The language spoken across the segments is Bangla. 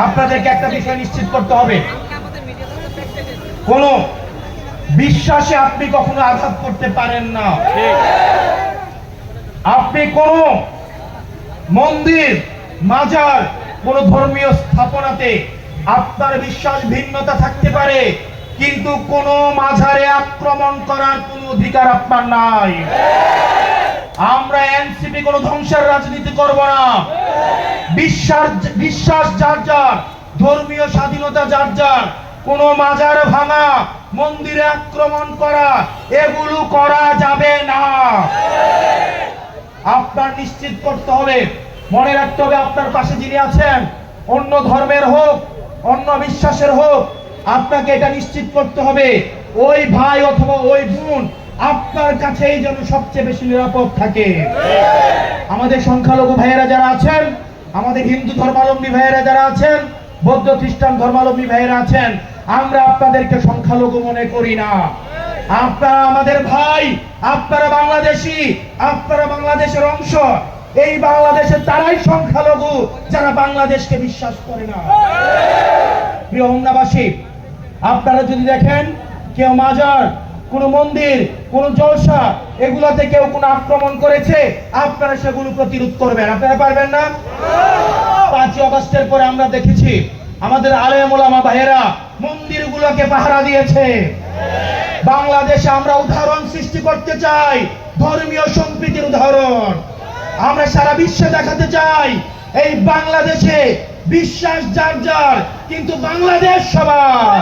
আপনাদেরকে একটা বিষয় নিশ্চিত করতে হবে, কোন বিশ্বাসে আপনি কখনো আঘাত করতে পারেন না। আপনি কোন মন্দির, মাজার, কোন ধর্মীয় স্থাপনাতে আপনার বিশ্বাস ভিন্নতা থাকতে পারে, কিন্তু কোন মাজারে আক্রমণ করার কোন অধিকার আপনার নাই। আমরা এনসিপি কোন ধ্বংসের রাজনীতি করব না। বিশ্বাস যার যার, ধর্মীয় স্বাধীনতা যার যার, কোন মাজার ভাঙা, মন্দিরে আক্রমণ করা, এগুলো করা যাবে না। আপনার নিশ্চিত করতে হবে, মনে রাখতে হবে, আপনার পাশে যিনি আছেন, অন্য ধর্মের হোক, অন্য বিশ্বাসের হোক, আপনাকে এটা নিশ্চিত করতে হবে ওই ভাই অথবা ওই বোন আপনার কাছেই যেন সবচেয়ে বেশি নিরাপদ থাকে। আমাদের সংখ্যালঘু ভাইয়েরা যারা আছেন, আমাদের হিন্দু ধর্মাবলম্বী ভাইয়েরা যারা আছেন, বৌদ্ধ খ্রিস্টান ধর্মাবলম্বী ভাইয়েরা আছেন, আমরা আপনাদেরকে সংখ্যালঘু মনে করি না। আপনারা আমাদের ভাই, আপনারা বাংলাদেশী, আপনারা বাংলাদেশের অংশ। এই বাংলাদেশে তারাই সংখ্যালঘু যারা বাংলাদেশকে বিশ্বাস করে না। প্রিয় হোমনাবাসী, আপনারা যদি দেখেন কেউ মাজার, কোন মন্দির, কোন জলসা, এগুলাতে কেউ কোন আক্রমণ করেছে, আপনারা সেগুলো প্রতিরোধ করবেন। আপনারা পারবেন না? 5 আগস্টের পরে আমরা দেখেছি আমাদের আলেম ওলামা ভাইয়েরা মন্দিরগুলোকে পাহারা দিয়েছে। বাংলাদেশে আমরা উদাহরণ সৃষ্টি করতে চাই, ধর্মীয় সম্প্রীতির উদাহরণ আমরা সারা বিশ্বে দেখাতে চাই। এই বাংলাদেশে বিশ্বাস যার যার, কিন্তু বাংলাদেশ সবার।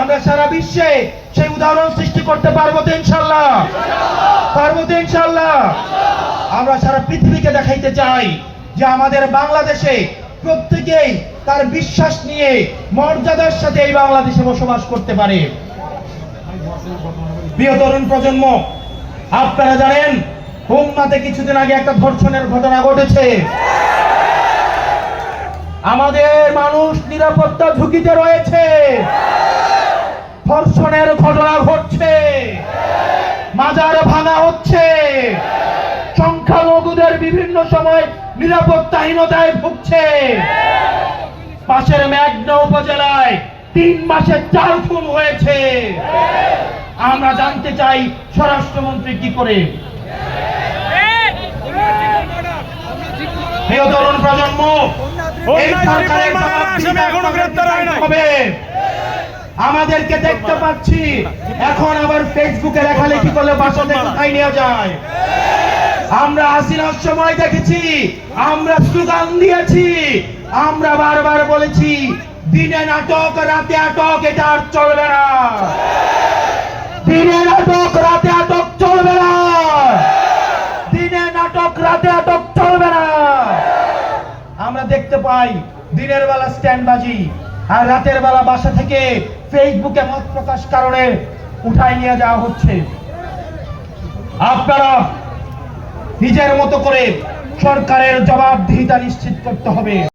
আমরা সারা বিশ্বে সেই উদাহরণ সৃষ্টি করতে পারবো তো ইনশাআল্লাহ? পারবো তো ইনশাআল্লাহ? আমরা সারা পৃথিবীকে দেখাইতে চাই যে আমাদের বাংলাদেশে প্রত্যেকেই তার বিশ্বাস নিয়ে মর্যাদার সাথে এই বাংলাদেশে বসবাস করতে পারে। প্রিয় তরুণ প্রজন্ম, আপনারা জানেন হোমনাতে কিছুদিন আগে একটা ধর্ষণের ঘটনা ঘটেছে। আমাদের মানুষ নিরাপত্তা ঝুঁকিতে রয়েছে, ধর্ষণের ঘটনা ঘটছে, মাজার ভাঙা হচ্ছে, সংখ্যালঘুদের বিভিন্ন সময় নিরাপত্তাহীনতায় ভুগছে। পাশের মেঘনা উপজেলায় 3 মাসে 4 খুন হয়েছে। আমরা জানতে চাই স্বরাষ্ট্রমন্ত্রী কি করে। প্রিয় তরুণ প্রজন্ম, এই সরকারের হবে। আমাদেরকে দেখতে পাচ্ছি এখন আবার ফেসবুকে লেখালেখি করলে বাসাতে কোথায় নিয়ে যায়। আমরা হাসিনার সময় দেখেছি, আমরা স্লোগান দিয়েছি, আমরা বারবার বলেছি দিনে নাটক রাতে আটক, এটা আর চলবে না। দিনে নাটক রাতে আটক চলবে না। দিনে নাটক রাতে আটক চলবে না। আমরা দেখতে পাই দিনের বেলা স্ট্যান্ডবাজি, আর রাতের বেলা বাসা থেকে ফেসবুকে মত প্রকাশ কারণে উঠাই নিয়ে যাওয়া হচ্ছে। আপনারা নিজের মতো করে সরকারের জবাবদিহিতা নিশ্চিত করতে হবে।